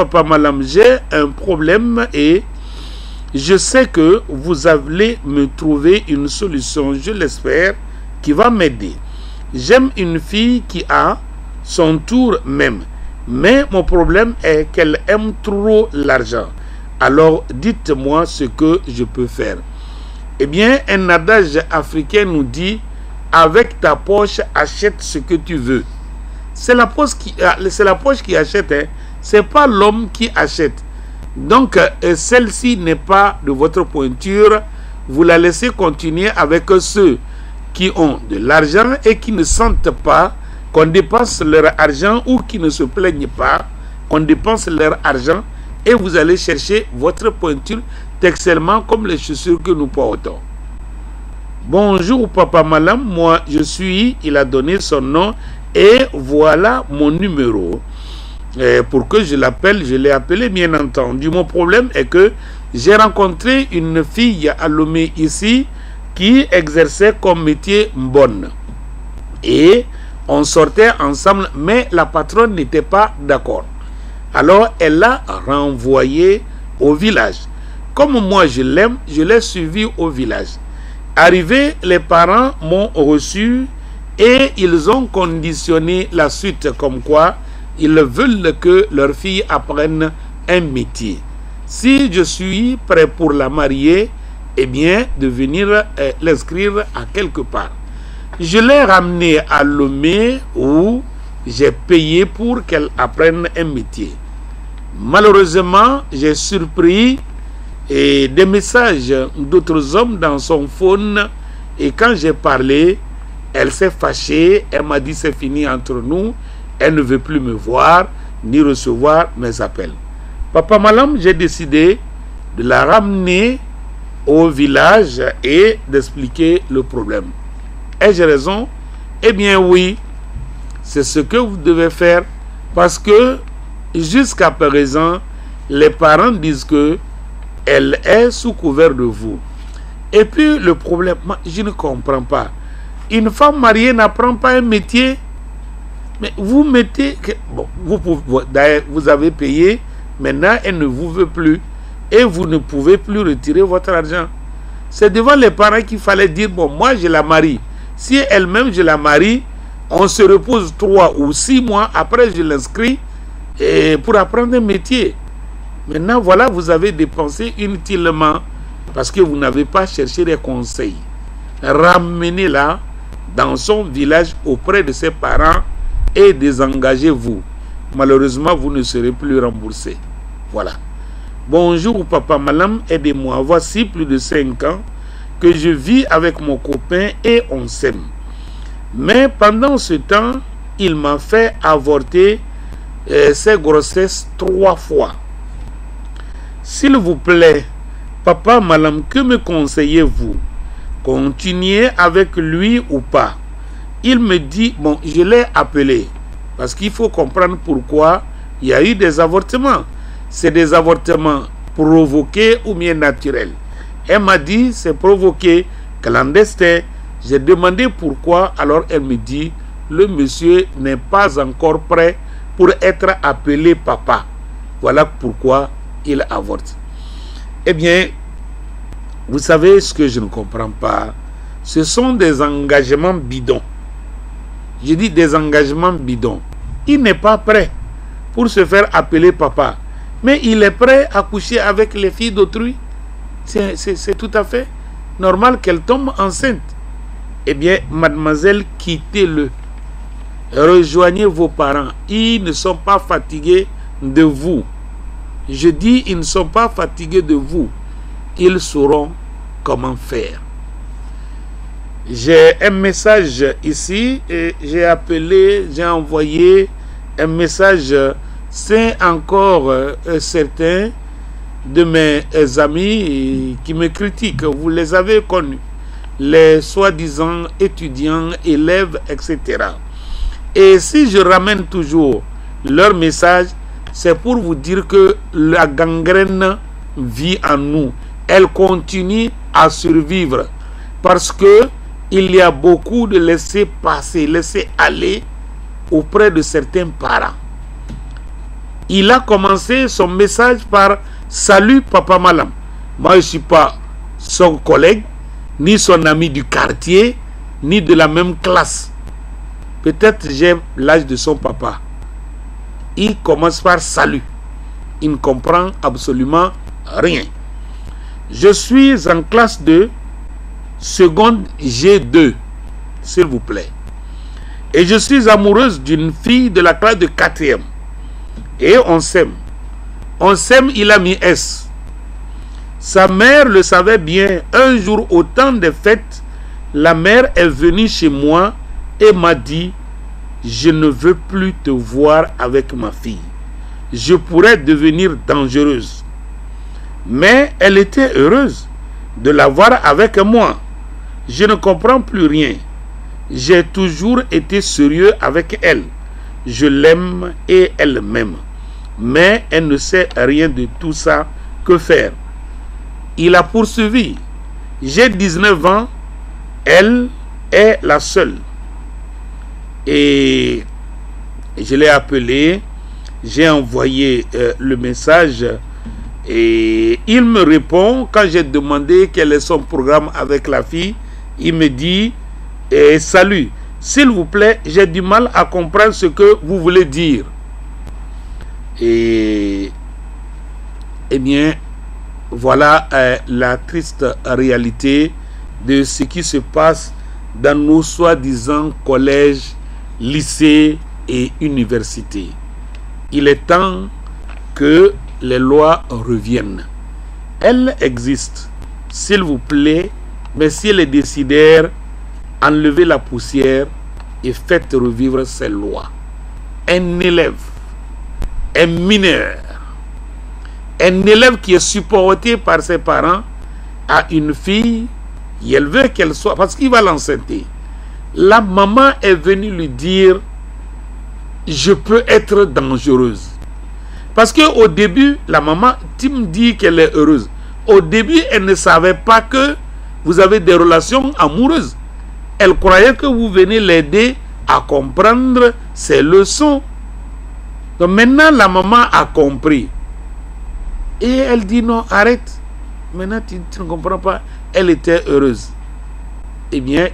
Papa Malam, j'ai un problème et je sais que vous allez me trouver une solution, je l'espère, qui va m'aider. J'aime une fille qui a son tour même, mais mon problème est qu'elle aime trop l'argent. Alors dites-moi ce que je peux faire. Eh bien, un adage africain nous dit: avec ta poche, achète ce que tu veux. C'est la poche qui achète, hein. C'est pas l'homme qui achète. Donc, celle-ci n'est pas de votre pointure. Vous la laissez continuer avec ceux qui ont de l'argent et qui ne sentent pas qu'on dépense leur argent, ou qui ne se plaignent pas qu'on dépense leur argent, et vous allez chercher votre pointure textuellement comme les chaussures que nous portons. Bonjour Papa Malam, moi je suis, il a donné son nom et voilà mon numéro. Pour que je l'appelle, je l'ai appelé bien entendu. Mon problème est que j'ai rencontré une fille à Lomé ici qui exerçait comme métier bonne. Et on sortait ensemble, mais la patronne n'était pas d'accord. Alors elle l'a renvoyé au village. Comme moi je l'aime, je l'ai suivi au village. Arrivé, les parents m'ont reçu et ils ont conditionné la suite comme quoi ils veulent que leur fille apprenne un métier. Si je suis prêt pour la marier, eh bien, de venir l'inscrire à quelque part. Je l'ai ramenée à Lomé où j'ai payé pour qu'elle apprenne un métier. Malheureusement, j'ai surpris des messages d'autres hommes dans son phone, et quand j'ai parlé, elle s'est fâchée, elle m'a dit c'est fini entre nous, elle ne veut plus me voir ni recevoir mes appels. Papa Malam, j'ai décidé de la ramener au village et d'expliquer le problème. Ai-je raison? Eh bien oui, c'est ce que vous devez faire, parce que jusqu'à présent, les parents disent que elle est sous couvert de vous. Et puis le problème, moi, je ne comprends pas. Une femme mariée n'apprend pas un métier. Mais vous mettez... Bon, vous avez payé, maintenant elle ne vous veut plus. Et vous ne pouvez plus retirer votre argent. C'est devant les parents qu'il fallait dire, bon, moi je la marie. Si elle-même je la marie, on se repose 3 ou 6 mois, après je l'inscris pour apprendre un métier. Maintenant, voilà, vous avez dépensé inutilement parce que vous n'avez pas cherché des conseils. Ramenez-la dans son village auprès de ses parents et désengagez-vous. Malheureusement, vous ne serez plus remboursé. Voilà. Bonjour Papa Malam, aidez-moi. Voici plus de 5 ans que je vis avec mon copain et on s'aime. Mais pendant ce temps, il m'a fait avorter ses grossesses 3 fois. S'il vous plaît, Papa Malam, que me conseillez-vous? Continuer avec lui ou pas? Il me dit, bon, je l'ai appelé, parce qu'il faut comprendre pourquoi il y a eu des avortements. C'est des avortements provoqués ou bien naturels. Elle m'a dit, c'est provoqué, clandestin. J'ai demandé pourquoi, alors elle me dit, le monsieur n'est pas encore prêt pour être appelé papa. Voilà pourquoi il avorte. Eh bien, vous savez ce que je ne comprends pas? Ce sont des engagements bidons. Je dis des engagements bidons. Il n'est pas prêt pour se faire appeler papa, mais il est prêt à coucher avec les filles d'autrui. C'est tout à fait normal qu'elle tombe enceinte. Eh bien, mademoiselle, quittez-le. Rejoignez vos parents. Ils ne sont pas fatigués de vous. Je dis, ils ne sont pas fatigués de vous. Ils sauront comment faire. J'ai un message ici et j'ai appelé, j'ai envoyé un message. C'est encore certains de mes amis qui me critiquent. Vous les avez connus. Les soi-disant étudiants, élèves, etc. Et si je ramène toujours leur message, c'est pour vous dire que la gangrène vit en nous. Elle continue à survivre parce que il y a beaucoup de laisser passer, laisser aller auprès de certains parents. Il a commencé son message par « Salut Papa Malam ». Moi, je ne suis pas son collègue, ni son ami du quartier, ni de la même classe. Peut-être j'ai l'âge de son papa. Il commence par « Salut ». Il ne comprend absolument rien. Je suis en classe de seconde G2, s'il vous plaît. Et je suis amoureuse d'une fille de la classe de 4e. Et on s'aime. On s'aime, il a mis S. Sa mère le savait bien. Un jour, au temps des fêtes, la mère est venue chez moi et m'a dit « Je ne veux plus te voir avec ma fille. Je pourrais devenir dangereuse. » Mais elle était heureuse de la voir avec moi. Je ne comprends plus rien. J'ai toujours été sérieux avec elle. Je l'aime et elle m'aime. Mais elle ne sait rien de tout ça. Que faire? Il a poursuivi. J'ai 19 ans. Elle est la seule. Et je l'ai appelé. J'ai envoyé le message. Et il me répond, quand j'ai demandé quel est son programme avec la fille, il me dit « Salut, s'il vous plaît, j'ai du mal à comprendre ce que vous voulez dire. » Et eh bien, voilà la triste réalité de ce qui se passe dans nos soi-disant collèges, lycées et universités. Il est temps que les lois reviennent. Elles existent. S'il vous plaît, messieurs les décideurs, enlevez la poussière et faites revivre ces lois. Un élève, un mineur, un élève qui est supporté par ses parents a une fille, et elle veut qu'elle soit, parce qu'il va l'enceinte. La maman est venue lui dire « Je peux être dangereuse ». Parce qu'au début, la maman, tu me dis qu'elle est heureuse. Au début, elle ne savait pas que vous avez des relations amoureuses. Elle croyait que vous venez l'aider à comprendre ses leçons. Donc maintenant, la maman a compris. Et elle dit non, arrête. Maintenant, tu ne comprends pas. Elle était heureuse. Eh bien,